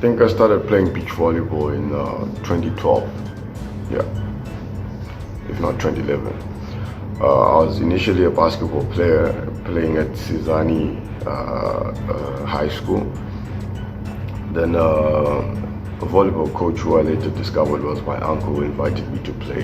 think I started playing beach volleyball in 2012, yeah, if not 2011. I was initially a basketball player playing at Sizani High School. Then a volleyball coach who I later discovered was my uncle who invited me to play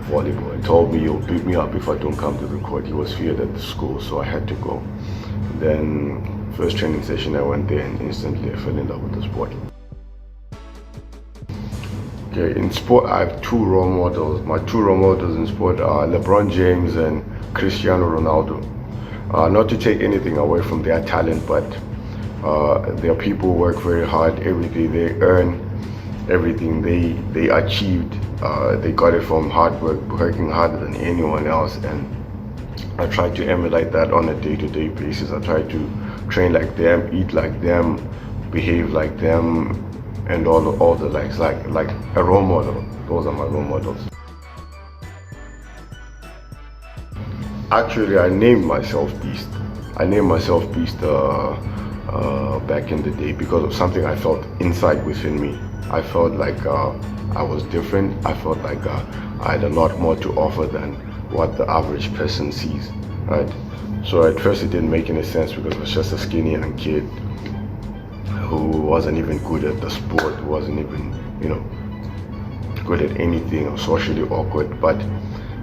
volleyball and told me he'll beat me up if I don't come to the court. He was feared at the school, so I had to go. Then first training session I went there and instantly I fell in love with the sport. Okay, in sport I have two role models. My two role models in sport are LeBron James and Cristiano Ronaldo. Not to take anything away from their talent, but their people work very hard every day. They earn everything they achieved. They got it from hard work, working harder than anyone else, and I try to emulate that on a day-to-day basis. I try to train like them, eat like them, behave like them, and all the likes, like a role model. Those are my role models. Actually, I named myself Beast. I named myself Beast back in the day because of something I felt inside within me. I felt like I was different. I felt like I had a lot more to offer than what the average person sees, right? So at first it didn't make any sense because I was just a skinny young kid who wasn't even good at the sport, who wasn't even, good at anything, or socially awkward. But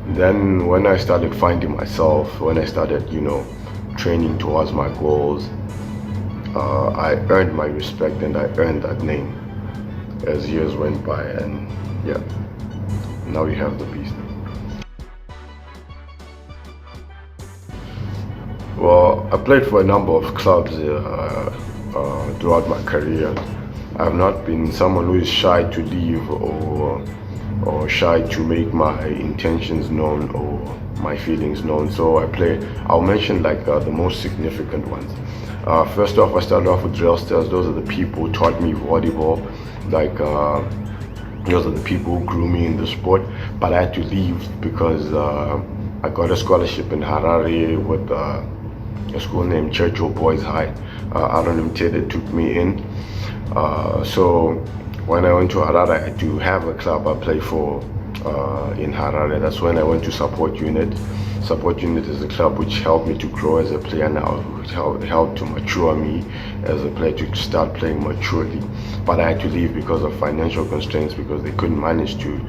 then when I started finding myself, when I started, training towards my goals, I earned my respect and I earned that name as years went by, and yeah, now we have the Beast. Well, I played for a number of clubs throughout my career. I've not been someone who is shy to leave or shy to make my intentions known or my feelings known. So I'll mention like the most significant ones. First off, I started off with Drill Stars. Those are the people who taught me volleyball. Like those are the people who grew me in the sport. But I had to leave because I got a scholarship in Harare with a school named Churchill Boys High. Aaron Mtede took me in. So when I went to Harare, I had to have a club I play for in Harare. That's when I went to Support Unit. Support Unit is a club which helped me to grow as a player now, which helped to mature me as a player, to start playing maturely. But I had to leave because of financial constraints, because they couldn't manage to,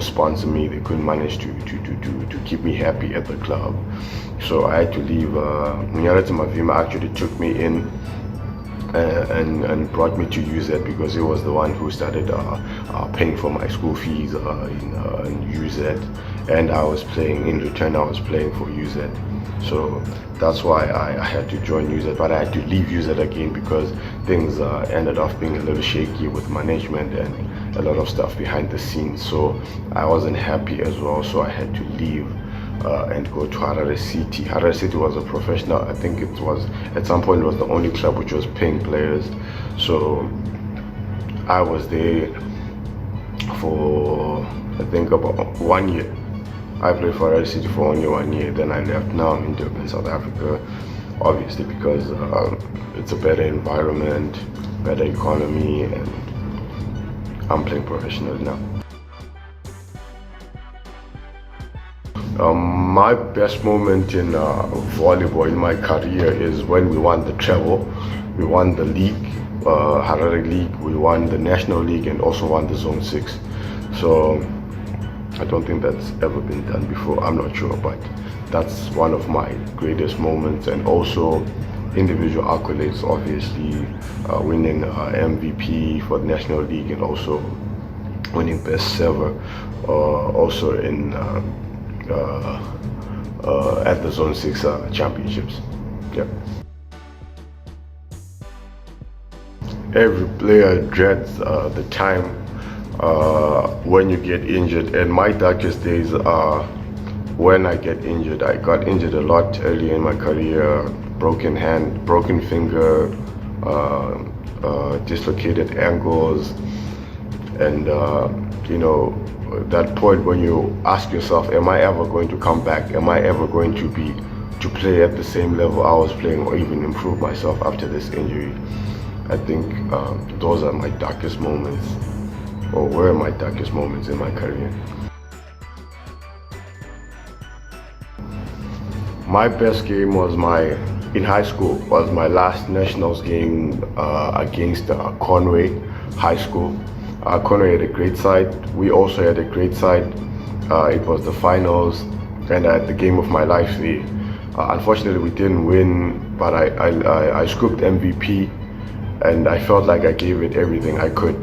sponsor me. They couldn't manage to keep me happy at the club. So I had to leave. Mnyarati Mavima actually took me in and brought me to UZ because he was the one who started paying for my school fees in UZ, and I was playing in return. I was playing for UZ, so that's why I had to join UZ. But I had to leave UZ again because things ended up being a little shaky with management and a lot of stuff behind the scenes. So I wasn't happy as well. So I had to leave and go to Harare City. Harare City was a professional, I think it was, at some point it was the only club which was paying players. So I was there for, I think, about 1 year. I played for Harare City for only 1 year, then I left. Now I'm in Durban, South Africa, obviously because it's a better environment, better economy, and I'm playing professionally now. My best moment in volleyball in my career is when we won the treble. We won the league, Harare League, we won the National League, and also won the Zone 6. So I don't think that's ever been done before. I'm not sure, but that's one of my greatest moments. And also individual accolades, obviously winning MVP for the National League and also winning best server, also in at the Zone 6 championships. Yeah. Every player dreads the time when you get injured, and my darkest days are when I get injured. I got injured a lot early in my career, broken hand, broken finger, dislocated ankles, and that point when you ask yourself, am I ever going to come back? Am I ever going to play at the same level I was playing, or even improve myself after this injury? I think those are my darkest moments, or were my darkest moments in my career. My best game was in high school, was my last nationals game against Conway High School. Conway had a great side. We also had a great side. It was the finals, and I had the game of my life there. Unfortunately, we didn't win, but I scooped MVP, and I felt like I gave it everything I could.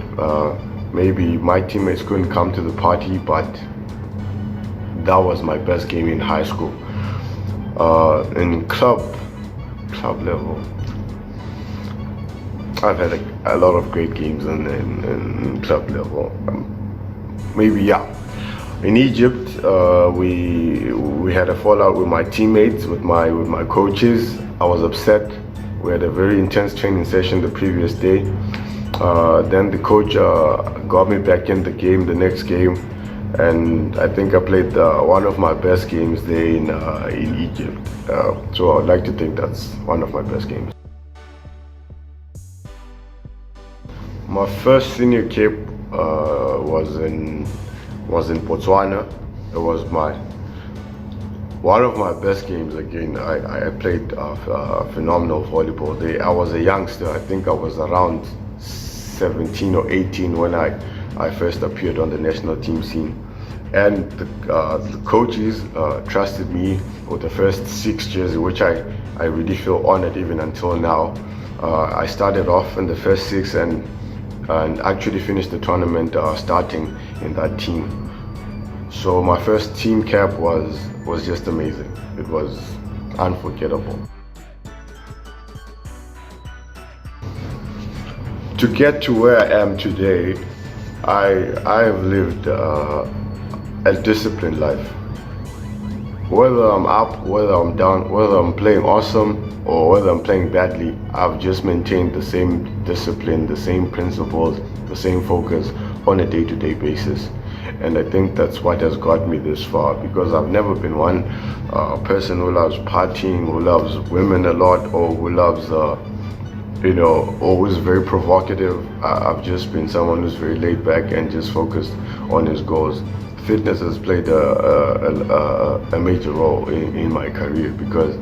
Maybe my teammates couldn't come to the party, but that was my best game in high school. In club level, I've had a lot of great games in club level. Maybe, yeah. In Egypt, we had a fallout with my teammates, with my coaches. I was upset. We had a very intense training session the previous day. Then the coach got me back in the game the next game, and I think I played one of my best games there in Egypt. So I'd like to think that's one of my best games. My first senior cap was in Botswana. It was one of my best games. Again, I played phenomenal volleyball there. I was a youngster. I think I was around 17 or 18 when I first appeared on the national team scene. And the coaches trusted me with the first 6 jerseys, which I really feel honored even until now. I started off in the first 6 and actually finished the tournament starting in that team. So my first team cap was just amazing. It was unforgettable. To get to where I am today, I have lived a disciplined life. Whether I'm up, whether I'm down, whether I'm playing awesome or whether I'm playing badly, I've just maintained the same discipline, the same principles, the same focus on a day-to-day basis. And I think that's what has got me this far, because I've never been one person who loves partying, who loves women a lot, or who loves always very provocative. I've just been someone who's very laid back and just focused on his goals. Fitness has played a major role in my career, because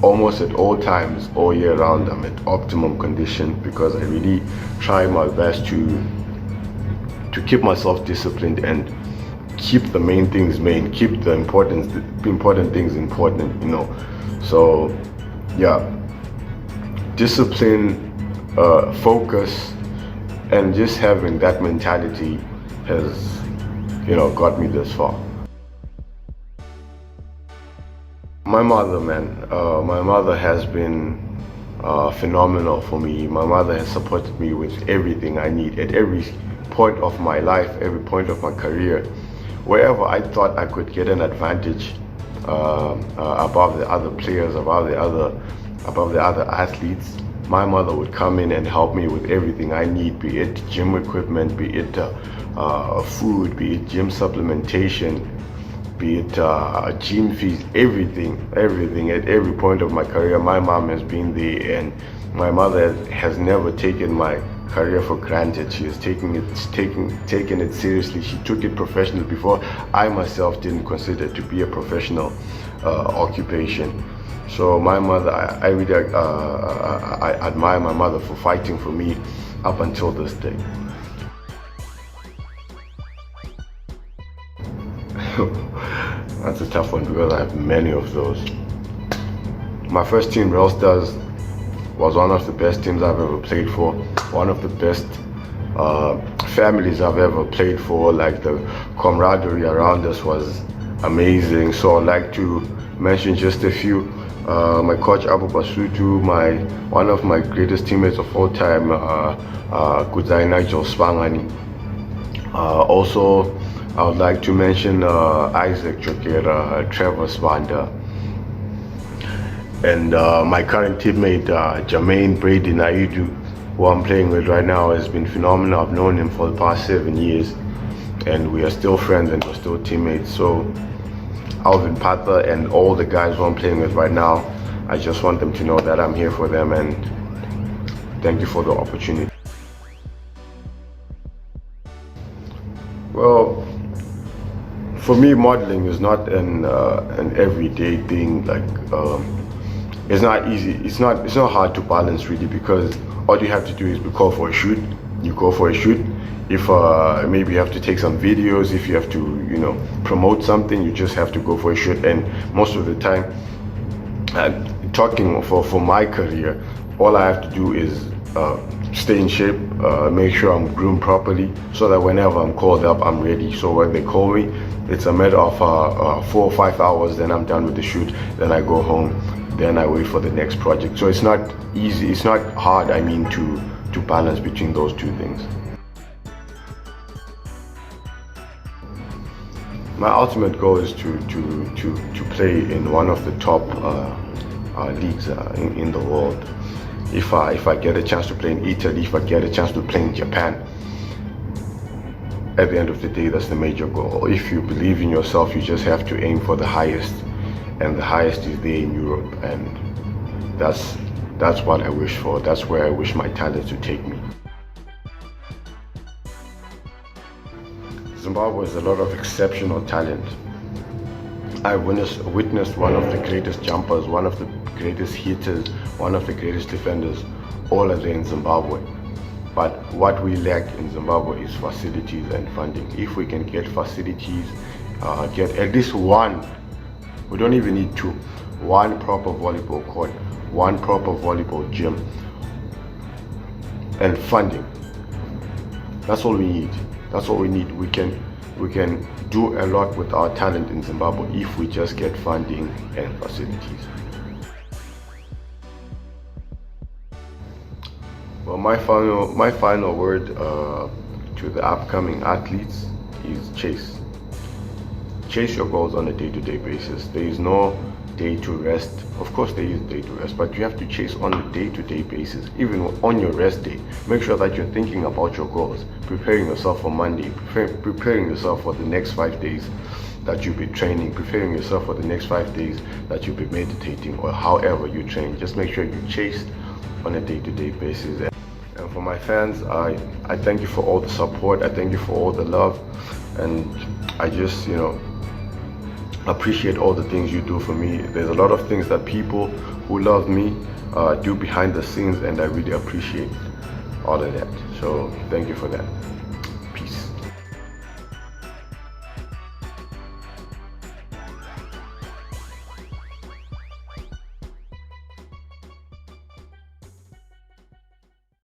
almost at all times, all year round, I'm at optimum condition, because I really try my best to keep myself disciplined and keep the main things main, keep the important things important, So yeah, discipline, focus, and just having that mentality has got me this far. My mother, my mother has been phenomenal for me. My mother has supported me with everything I need at every point of my life, every point of my career. Wherever I thought I could get an advantage above the other players, above the other athletes, my mother would come in and help me with everything I need, be it gym equipment, be it food, be it gym supplementation, be it gym fees, everything at every point of my career. My mom has been there, and my mother has never taken my career for granted. She has taken it seriously. She took it professional before I myself didn't consider it to be a professional occupation. So my mother, I really I admire my mother for fighting for me up until this day. That's a tough one, because I have many of those. My first team, Real Stars, was one of the best teams I've ever played for, one of the best families I've ever played for. Like, the camaraderie around us was amazing. So I'd like to mention just a few. My coach Abu Basutu, one of my greatest teammates of all time, Kudzai Nigel Spangani. Also, I would like to mention Isaac Jokera, Trevor Spanda, and my current teammate Jermaine Brady Naidu, who I'm playing with right now, has been phenomenal. I've known him for the past 7 years, and we are still friends and we're still teammates. So Alvin Pather and all the guys who I'm playing with right now, I just want them to know that I'm here for them, and thank you for the opportunity. Well, for me, modeling is not an everyday thing. Like it's not easy. It's not hard to balance really, because all you have to do is call for a shoot. You go for a shoot. If maybe you have to take some videos, if you have to, you know, promote something, you just have to go for a shoot. And most of the time, talking for my career, all I have to do is stay in shape, make sure I'm groomed properly, so that whenever I'm called up, I'm ready. So when they call me, it's a matter of 4 or 5 hours, then I'm done with the shoot, then I go home, then I wait for the next project. So it's not easy, it's not hard, I mean, to balance between those two things. My ultimate goal is to play in one of the top leagues in the world. If I get a chance to play in Italy, if I get a chance to play in Japan, at the end of the day, that's the major goal. If you believe in yourself, you just have to aim for the highest, and the highest is there in Europe, and that's what I wish for. That's where I wish my talent to take me. Zimbabwe has a lot of exceptional talent. I witnessed one of the greatest jumpers, one of the greatest hitters, one of the greatest defenders, all are there in Zimbabwe. But what we lack in Zimbabwe is facilities and funding. If we can get facilities, get at least one, we don't even need two, one proper volleyball court, one proper volleyball gym, and funding. That's all we need. That's all we need. We can do a lot with our talent in Zimbabwe if we just get funding and facilities. Well, my final word to the upcoming athletes is chase. Chase your goals on a day-to-day basis. There is no day to rest. Of course there is day to rest, but you have to chase on a day-to-day basis. Even on your rest day, make sure that you're thinking about your goals, preparing yourself for Monday, preparing yourself for the next 5 days that you'll be training, preparing yourself for the next 5 days that you'll be meditating, or however you train. Just make sure you chase on a day-to-day basis. And for my fans, I thank you for all the support. I thank you for all the love, and I just, you know, appreciate all the things you do for me. There's a lot of things that people who love me do behind the scenes, and I really appreciate all of that. So thank you for that. Peace.